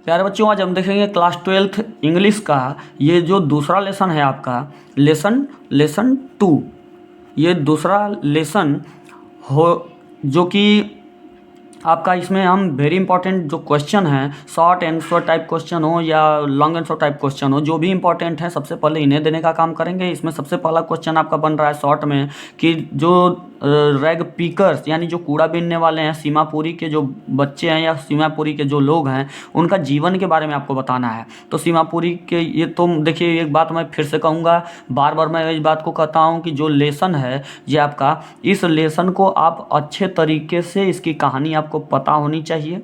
प्यारे बच्चों, आज हम देखेंगे क्लास 12th इंग्लिश का ये जो दूसरा लेसन है आपका लेसन 2। ये दूसरा लेसन हो जो कि आपका इसमें हम वेरी इंपॉर्टेंट जो क्वेश्चन हैं, शॉर्ट आंसर टाइप क्वेश्चन हो या लॉन्ग आंसर टाइप क्वेश्चन हो, जो भी इंपॉर्टेंट है सबसे पहले इन्हें देने का काम करेंगे। इसमें सबसे पहला क्वेश्चन आपका बन रहा है शॉर्ट में कि जो रैग पीकर्स यानी जो कूड़ा बीनने वाले हैं, सीमापुरी के जो बच्चे हैं या सीमापुरी के जो लोग हैं, उनका जीवन के बारे में आपको बताना है। तो सीमापुरी के ये तो देखिए, एक बात मैं फिर से कहूँगा, बार बार मैं इस बात को कहता हूँ कि जो लेसन है ये आपका, इस लेसन को आप अच्छे तरीके से इसकी कहानी आपको पता होनी चाहिए।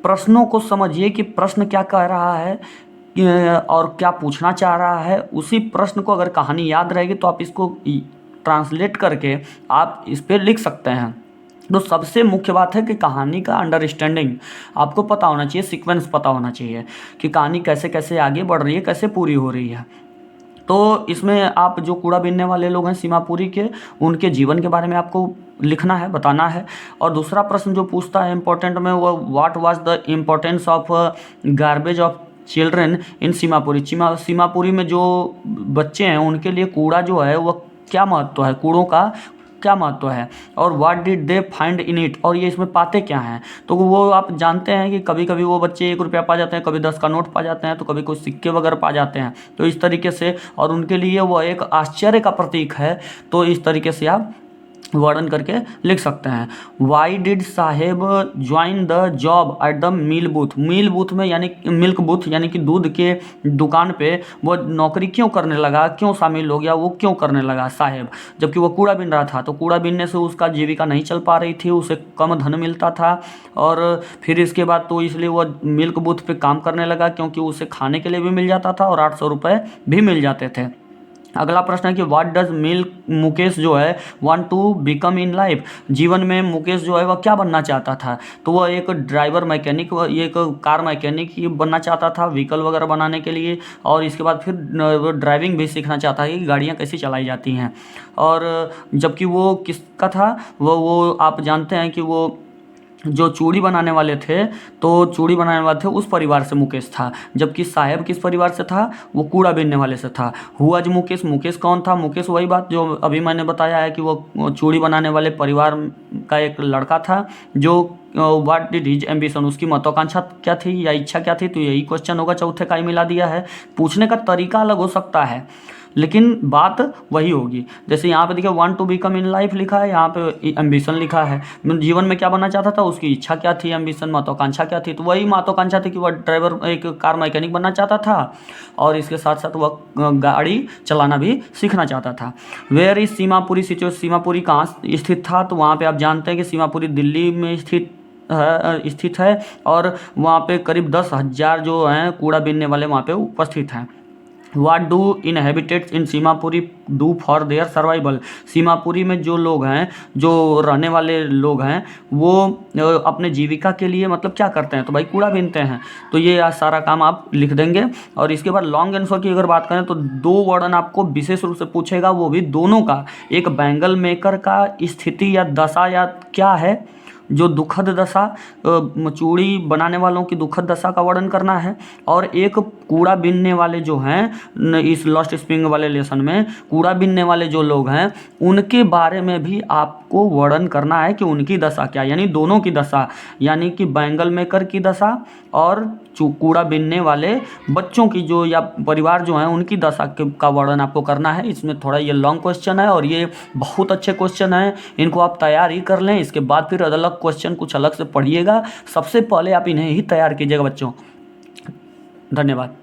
प्रश्नों को समझिए कि प्रश्न क्या कह रहा है और क्या पूछना चाह रहा है। उसी प्रश्न को अगर कहानी याद रहेगी तो आप इसको ट्रांसलेट करके आप इस पर लिख सकते हैं। तो सबसे मुख्य बात है कि कहानी का अंडरस्टैंडिंग आपको पता होना चाहिए, सीक्वेंस पता होना चाहिए कि कहानी कैसे कैसे आगे बढ़ रही है, कैसे पूरी हो रही है। तो इसमें आप जो कूड़ा बीनने वाले लोग हैं सीमापुरी के, उनके जीवन के बारे में आपको लिखना है, बताना है। और दूसरा प्रश्न जो पूछता है इंपॉर्टेंट में, वो what was the importance of garbage of children in Seemapuri. Seemapuri में जो बच्चे हैं उनके लिए कूड़ा जो है वह क्या महत्व है, कूड़ों का क्या महत्व है, और what did they find in it, और ये इसमें पाते क्या हैं। तो वो आप जानते हैं कि कभी कभी वो बच्चे 1 रुपया पा जाते हैं, कभी 10 का नोट पा जाते हैं, तो कभी कुछ सिक्के वगैरह पा जाते हैं। तो इस तरीके से, और उनके लिए वो एक आश्चर्य का प्रतीक है। तो इस तरीके से आप वर्णन करके लिख सकते हैं। Why did Saheb join the job at the mill booth. Mill booth में यानी मिल्क बूथ यानी कि दूध के दुकान पे वो नौकरी क्यों करने लगा, क्यों शामिल हो गया, वो क्यों करने लगा साहेब, जबकि वो कूड़ा बीन रहा था। तो कूड़ा बीनने से उसका जीविका नहीं चल पा रही थी, उसे कम धन मिलता था, और फिर इसके बाद तो इसलिए वो मिल्क बूथ पे काम करने लगा, क्योंकि उसे खाने के लिए भी मिल जाता था और 800 रुपये भी मिल जाते थे। अगला प्रश्न है कि व्हाट डज मुकेश जो है want to become in life. जीवन में मुकेश जो है वह क्या बनना चाहता था। तो वह एक ड्राइवर मैकेनिक, एक कार मैकेनिक बनना चाहता था व्हीकल वगैरह बनाने के लिए, और इसके बाद फिर ड्राइविंग भी सीखना चाहता है कि गाड़ियाँ कैसे चलाई जाती हैं। और जबकि वो किसका था, वो आप जानते हैं कि वो जो चूड़ी बनाने वाले थे, तो चूड़ी बनाने वाले थे उस परिवार से मुकेश था। जबकि साहेब किस परिवार से था, वो कूड़ा बीनने वाले से था। हुआ जो मुकेश कौन था, मुकेश वही बात जो अभी मैंने बताया है कि वो चूड़ी बनाने वाले परिवार का एक लड़का था। जो व्हाट डिड हिज एम्बिशन, उसकी महत्वाकांक्षा क्या थी या इच्छा क्या थी। तो यही क्वेश्चन होगा, चौथे का ही मिला दिया है। पूछने का तरीका अलग हो सकता है लेकिन बात वही होगी। जैसे यहाँ पे देखिए want to become in life लिखा है, यहाँ पे एम्बिशन लिखा है। जीवन में क्या बनना चाहता था, उसकी इच्छा क्या थी, एम्बिशन महत्वाकांक्षा क्या थी। तो वही महत्वाकांक्षा थी कि वह ड्राइवर, एक कार मैकेनिक बनना चाहता था, और इसके साथ साथ वह गाड़ी चलाना भी सीखना चाहता था। Where is Seemapuri situation, Seemapuri कहाँ स्थित था। तो वहाँ पर आप जानते हैं कि सीमापुरी दिल्ली में स्थित है, और वहाँ पे करीब 10,000 जो हैं कूड़ा बीनने वाले वहाँ पे उपस्थित हैं। What do inhabitants in Seemapuri do for their survival। Seemapuri में जो लोग हैं, जो रहने वाले लोग हैं, वो अपने जीविका के लिए मतलब क्या करते हैं, तो भाई कूड़ा बीनते हैं। तो ये सारा काम आप लिख देंगे। और इसके बाद लॉन्ग आंसर की अगर बात करें तो 2 वर्णन आपको विशेष रूप से पूछेगा, वो भी दोनों का। एक बैंगल मेकर का स्थिति या दशा या क्या है, जो दुखद दशा, चूड़ी बनाने वालों की दुखद दशा का वर्णन करना है। और एक कूड़ा बीनने वाले जो हैं, इस लॉस्ट स्प्रिंग वाले लेसन में कूड़ा बीनने वाले जो लोग हैं उनके बारे में भी आपको वर्णन करना है कि उनकी दशा क्या, यानी दोनों की दशा, यानी कि बैंगल मेकर की दशा और कूड़ा बीनने वाले बच्चों की जो या परिवार जो हैं उनकी दशा का वर्णन आपको करना है। इसमें थोड़ा ये लॉन्ग क्वेश्चन है और ये बहुत अच्छे क्वेश्चन हैं, इनको आप तैयार ही कर लें। इसके बाद फिर अलग क्वेश्चन कुछ अलग से पढ़िएगा, सबसे पहले आप इन्हें ही तैयार कीजिएगा बच्चों। धन्यवाद।